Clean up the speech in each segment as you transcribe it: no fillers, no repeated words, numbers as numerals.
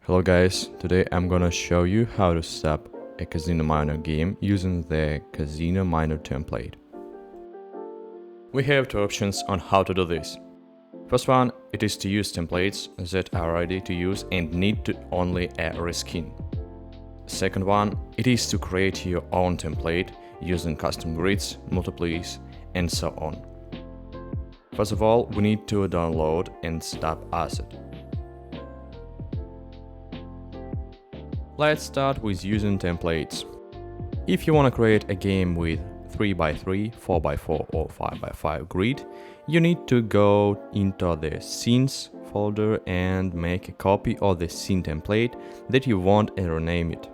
Hello guys, today I'm gonna show you how to set up a Casino Miner game using the Casino Miner template. We have two options on how to do this. First one, it is to use templates that are ready to use and need to only a reskin. Second one, it is to create your own template using custom grids, multiplies, and so on. First of all, we need to download and set up asset. Let's start with using templates. If you want to create a game with 3x3, 4x4 or 5x5 grid, you need to go into the scenes folder and make a copy of the scene template that you want and rename it.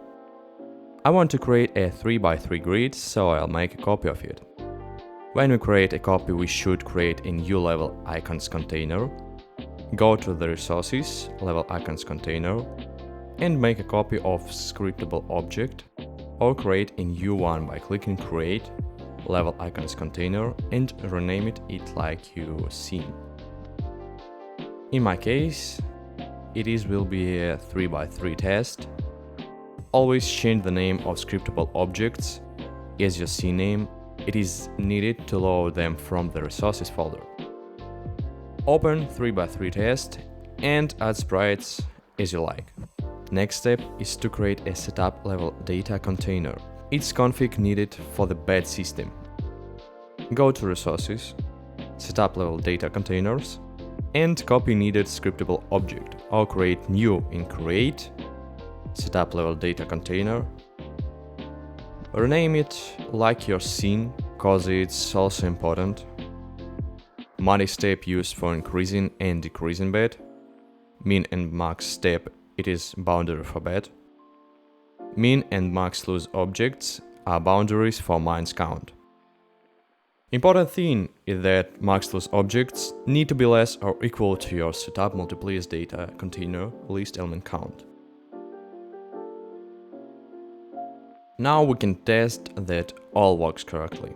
I want to create a 3x3 grid, so I'll make a copy of it. When we create a copy, we should create a new level icons container, go to the resources, level icons container, and make a copy of scriptable object, or create a new one by clicking create level icons container and rename it like you seen. In my case, will be a 3x3 test. Always change the name of scriptable objects as your scene name. It is needed to load them from the resources folder. Open 3x3 test and add sprites as you like. Next step is to create a setup level data container. It's config needed for the bad system. Go to resources, setup level data containers, and copy needed scriptable object, or create new in create, setup level data container. Rename it like your scene, cause it's also important. Money step used for increasing and decreasing bet. Min and max step, it is boundary for bet. Min and max lose objects are boundaries for mines count. Important thing is that max lose objects need to be less or equal to your setup multipliers data container list element count. Now we can test that all works correctly.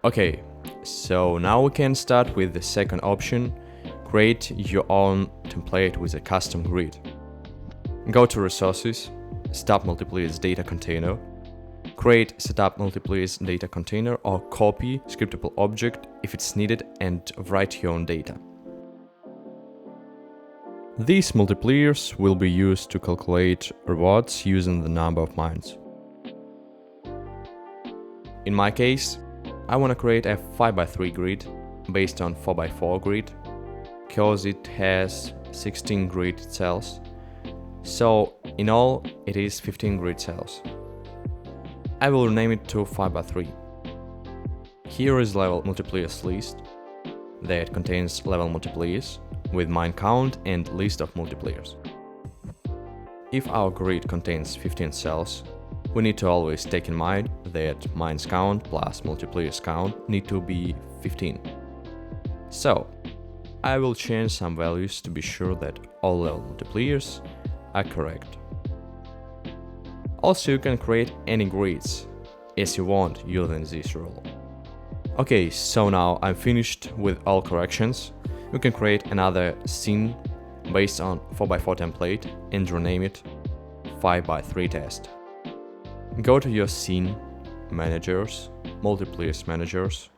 Okay, so now we can start with the second option, create your own template with a custom grid. Go to resources, setup multipliers data container, create setup multipliers data container or copy scriptable object if it's needed and write your own data. These multipliers will be used to calculate rewards using the number of mines. In my case, I want to create a 5x3 grid based on 4x4 grid because it has 16 grid cells. So in all, it is 15 grid cells. I will rename it to 5x3. Here is level multipliers list that contains level multipliers with mine count and list of multipliers. If our grid contains 15 cells, we need to always take in mind that mines count plus multipliers count need to be 15. So, I will change some values to be sure that all level multipliers are correct. Also, you can create any grids as you want using this rule. Okay, so now I'm finished with all corrections. You can create another scene based on 4x4 template and rename it 5x3 test. Go to your scene managers, multipliers managers,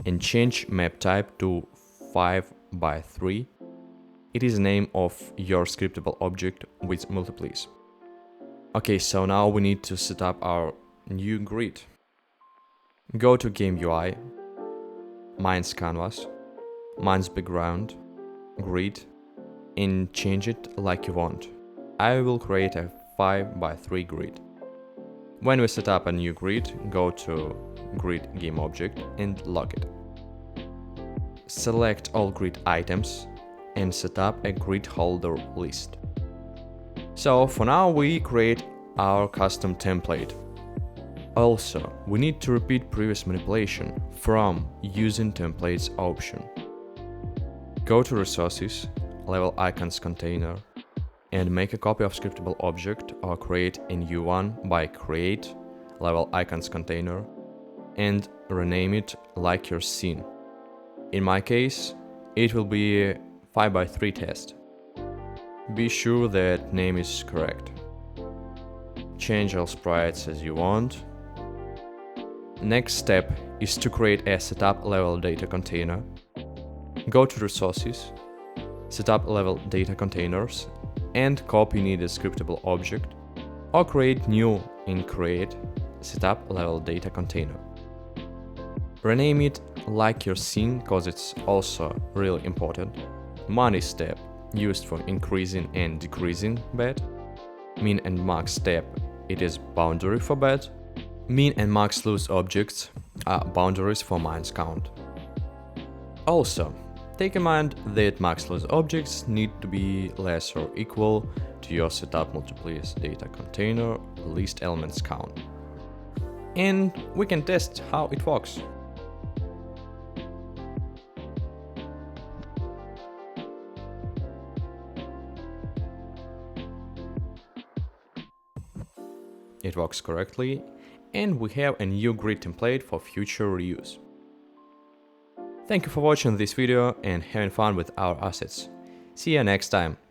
and change map type to 5x3. It is the name of your scriptable object with multiplies. Okay, so now we need to set up our new grid. Go to game UI, mines canvas, mines background, grid, and change it like you want. I will create a 5x3 grid. When we set up a new grid, go to Grid Game Object and lock it. Select all grid items and set up a grid holder list. So for now we create our custom template. Also, we need to repeat previous manipulation from using templates option. Go to resources, level icons container, and make a copy of scriptable object or create a new one by create level icons container and rename it like your scene. In my case, it will be 5x3 test. Be sure that name is correct. Change all sprites as you want. Next step is to create a setup level data container. Go to resources, setup level data containers, and copy needed scriptable object, or create new in create setup level data container. Rename it like your scene because it's also really important. Money step used for increasing and decreasing bet. Min and max step, it is boundary for bet. Min and max loose objects are boundaries for mines count. Also, take in mind that max loose objects need to be less or equal to your setup multiplies data container least elements count. And we can test how it works. It works correctly, and we have a new grid template for future reuse. Thank you for watching this video and having fun with our assets. See you next time.